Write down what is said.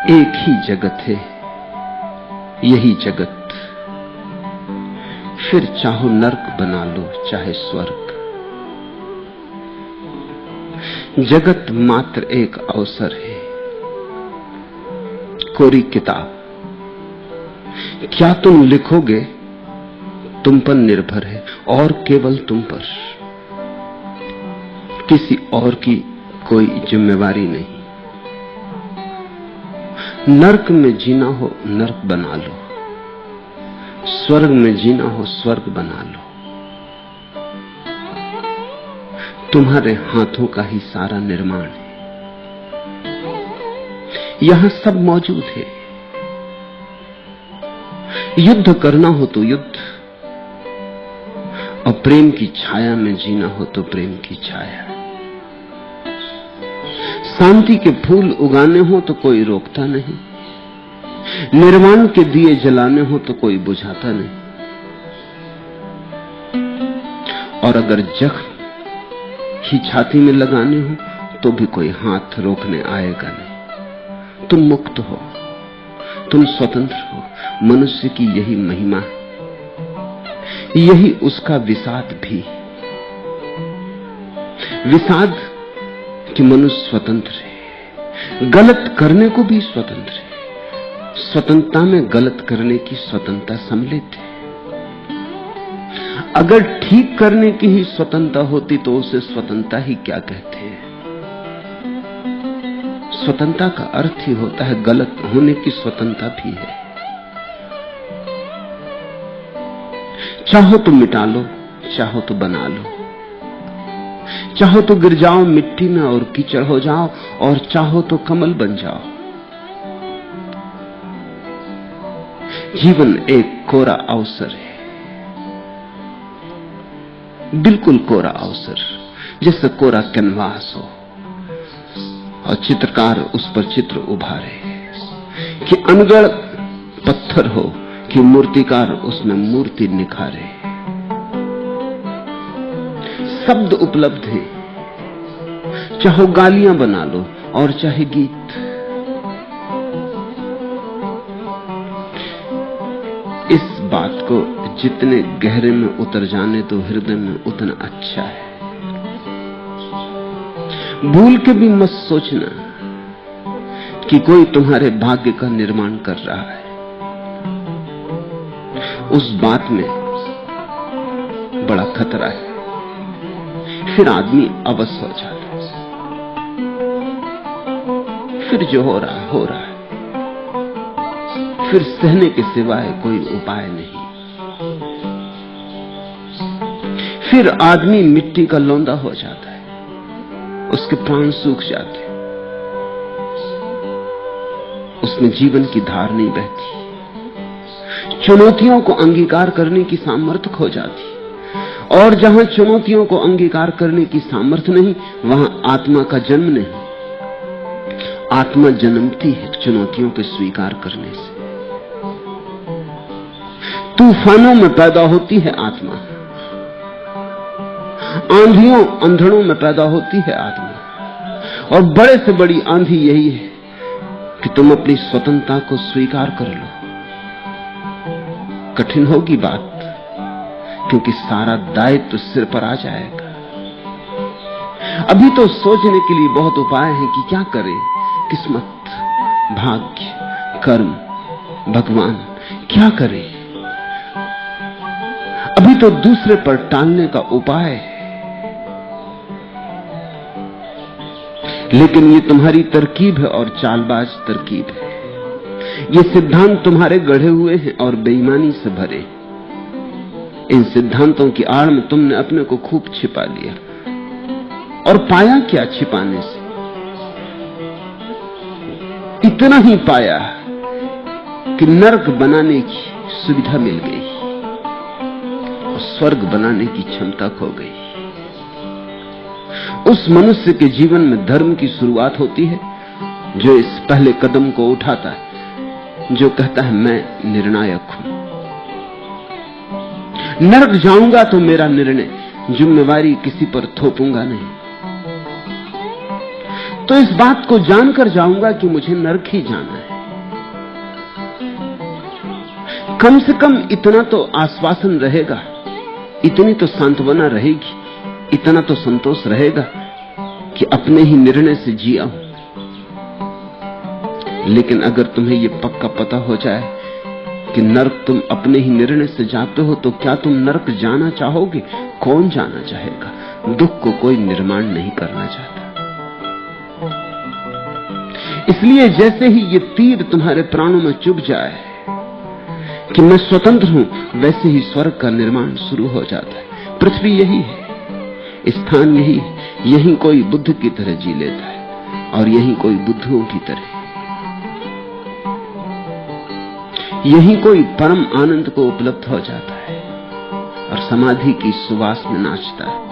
एक ही जगत है, यही जगत। फिर चाहो नर्क बना लो चाहे स्वर्ग। जगत मात्र एक अवसर है, कोरी किताब। क्या तुम लिखोगे तुम पर निर्भर है, और केवल तुम पर, किसी और की कोई जिम्मेवारी नहीं। नर्क में जीना हो नर्क बना लो, स्वर्ग में जीना हो स्वर्ग बना लो। तुम्हारे हाथों का ही सारा निर्माण है, यहां सब मौजूद है। युद्ध करना हो तो युद्ध, और प्रेम की छाया में जीना हो तो प्रेम की छाया। शांति के फूल उगाने हो तो कोई रोकता नहीं, निर्वाण के दिए जलाने हो तो कोई बुझाता नहीं। और अगर जख्म ही छाती में लगाने हो तो भी कोई हाथ रोकने आएगा नहीं। तुम मुक्त हो, तुम स्वतंत्र हो। मनुष्य की यही महिमा है, यही उसका विषाद भी। विषाद कि मनुष्य स्वतंत्र है, गलत करने को भी स्वतंत्र है। स्वतंत्रता में गलत करने की स्वतंत्रता सम्मिलित है। अगर ठीक करने की ही स्वतंत्रता होती तो उसे स्वतंत्रता ही क्या कहते हैं। स्वतंत्रता का अर्थ ही होता है गलत होने की स्वतंत्रता भी है। चाहो तो मिटा लो, चाहो तो बना लो, चाहो तो गिर जाओ मिट्टी में और कीचड़ हो जाओ, और चाहो तो कमल बन जाओ। जीवन एक कोरा अवसर है, बिल्कुल कोरा अवसर, जैसे कोरा कैनवास हो और चित्रकार उस पर चित्र उभारे, कि अनगढ़ पत्थर हो कि मूर्तिकार उसमें मूर्ति निखारे। शब्द उपलब्ध है, चाहे गालियां बना लो और चाहे गीत। इस बात को जितने गहरे में उतर जाने तो हृदय में उतना अच्छा है। भूल के भी मत सोचना कि कोई तुम्हारे भाग्य का निर्माण कर रहा है। उस बात में बड़ा खतरा है, फिर आदमी अवश्य हो जाता है। फिर जो हो रहा है हो रहा है, फिर सहने के सिवाय कोई उपाय नहीं। फिर आदमी मिट्टी का लौंदा हो जाता है, उसके प्राण सूख जाते हैं, उसमें जीवन की धार नहीं बहती। चुनौतियों को अंगीकार करने की सामर्थ्य खो जाती, और जहां चुनौतियों को अंगीकार करने की सामर्थ्य नहीं वहां आत्मा का जन्म नहीं। आत्मा जन्मती है चुनौतियों के स्वीकार करने से। तूफानों में पैदा होती है आत्मा, आंधियों अंधड़ों में पैदा होती है आत्मा। और बड़े से बड़ी आंधी यही है कि तुम अपनी स्वतंत्रता को स्वीकार कर लो। कठिन होगी बात, क्योंकि सारा दायित्व सिर पर आ जाएगा। अभी तो सोचने के लिए बहुत उपाय हैं कि क्या करें। किस्मत, भाग्य, कर्म, भगवान, क्या करें। अभी तो दूसरे पर टालने का उपाय है। लेकिन ये तुम्हारी तरकीब है और चालबाज तरकीब है। ये सिद्धांत तुम्हारे गढ़े हुए हैं और बेईमानी से भरे। इन सिद्धांतों की आड़ में तुमने अपने को खूब छिपा लिया, और पाया क्या छिपाने से? इतना ही पाया कि नर्क बनाने की सुविधा मिल गई और स्वर्ग बनाने की क्षमता खो गई। उस मनुष्य के जीवन में धर्म की शुरुआत होती है जो इस पहले कदम को उठाता है, जो कहता है मैं निर्णायक हूं। नर्क जाऊंगा तो मेरा निर्णय, जिम्मेवारी किसी पर थोपूंगा नहीं। तो इस बात को जानकर जाऊंगा कि मुझे नर्क ही जाना है। कम से कम इतना तो आश्वासन रहेगा, इतनी तो सांत्वना रहेगी, इतना तो संतोष रहेगा कि अपने ही निर्णय से जिया हूं। लेकिन अगर तुम्हें यह पक्का पता हो जाए कि नरक तुम अपने ही निर्णय से जाते हो, तो क्या तुम नरक जाना चाहोगे? कौन जाना चाहेगा? दुख को कोई निर्माण नहीं करना चाहता। इसलिए जैसे ही ये तीर तुम्हारे प्राणों में चुभ जाए कि मैं स्वतंत्र हूं, वैसे ही स्वर्ग का निर्माण शुरू हो जाता है। पृथ्वी यही है, स्थान यही है, यही कोई बुद्ध की तरह जी लेता है और यही कोई बुद्धों की तरह, यही कोई परम आनंद को उपलब्ध हो जाता है और समाधि की सुवास में नाचता है।